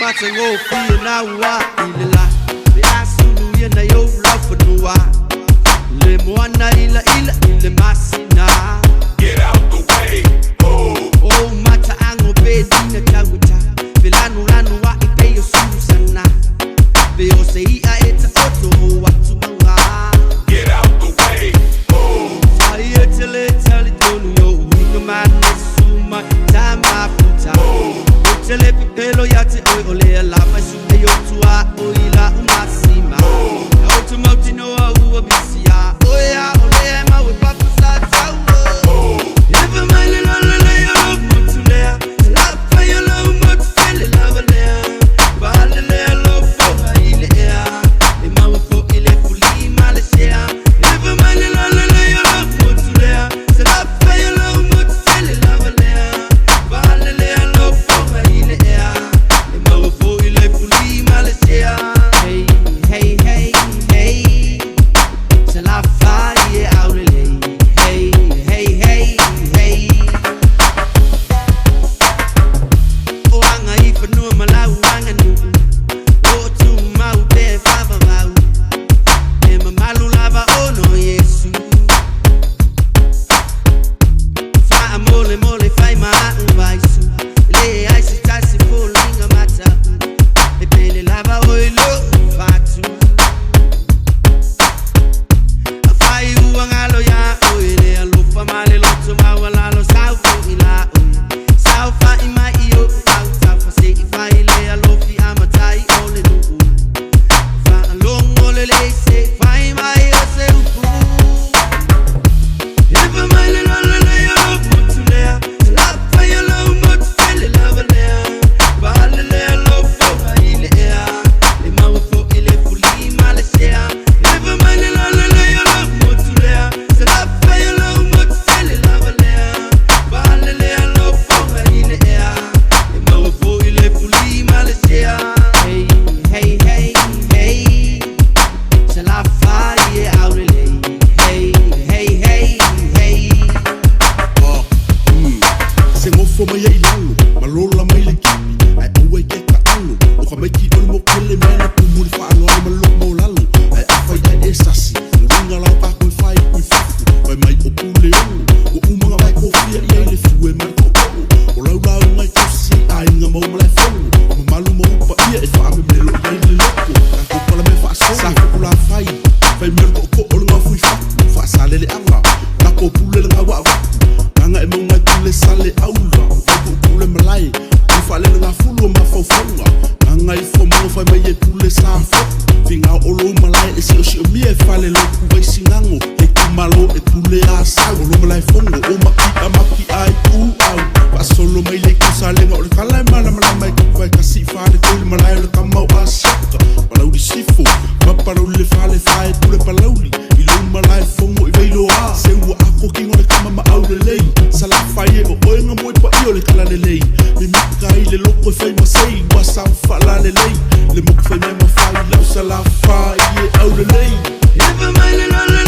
Matango fia na wa ilala be asulu ye na yo love for no wa le moana ila masina. Get out the way. Oh mata ango be dina tawita velanu lanu wa ipe yo susana be o sei a eta oto wa tumanga. Get out the way. Fire tell it don't yo we no man suma tama puta. Tele pelo yate ole la fasu yo tua oila umasima. Automati no wa bisia. Oya ole ma we papa sa tawo. Never mind la la la yo mutulea. La fire lo mut fele la valea. Balele lo fo ile ya. E ma we fo ile fuli malesea. Never mind la la la yo mutulea. La fire lo mut fele la valea. Balele lo fo ile ya. E ma we fo ile fuli malesea. Hey hey hey hey. Salafai Aulelei. Hey hey hey hey. O anga ifa no malau anga nu. O tu mau be fava mau. E malu lava ono Yesu. Fa mole mole fai ma vaisu. Le ai se tasi folinga mata. E pele lava oilo fatu. Afai uangalo ya oile alofa male loto mawala lo saufu ila oi. Saufa ima iyo auta fa se ifa ile alofi amatai ole nu. Fa long ole le se fa ima iyo se upu. Eva male la la la yo mutulea. La fa yo lo mut fele la valea. Balele lo fo ile ya. Le mau fo ile fuli malesea. Eva male la la la yo mutulea. La fa yo lo mut fele la valea. Balele lo fo ile ya. Le mau fo ile fuli malesea. Hey hey hey hey. Salafai Aulelei. Hey hey hey hey. Se ngofo mai ai lalo, malola mai le kipi, ai oe ke ka alo, o ka mai ki olmo kele mena kumuri fa alo ai maloko lalo, ai afai ai esasi, ringa lau ka koe fai kui fufu, ai mai o pule o umanga mai kofia i ai le fue marko o lau lau ngai kosi ai nga mau malai fongo, o mamalu mau pa ia e fa ame melo i ai le loko, ka kopala me fa asongo, sa kukula fai melo ko o lunga fui faku, fa salele anga, na ko pule nga wa Nanga e maunga tule sale aula Faku kule malai Ufale nga fulu ma faufonga Nanga i fo mongo fai mai e tule sa foku Finga olo malai e si o si o mie e fale loku vai singango E kumalo e tule a sau Olo malai fongo o maki ai u au Pa solo mai le kusale nga ole kalai mana mai Kufai kasi fale koile malai ole kamau a saka Palau di sifo Maparau le fale fae tule palauli Ilo malai fongo i veilo a Seua ako kingo le kama ma Aulelei Salafai e o oenga moe pa i o le kalalelei Me mika i le loko e fai masei Wa sau falalelei Le moku fai mea mawhai lau Salafai e Aulelei Eva mai le la la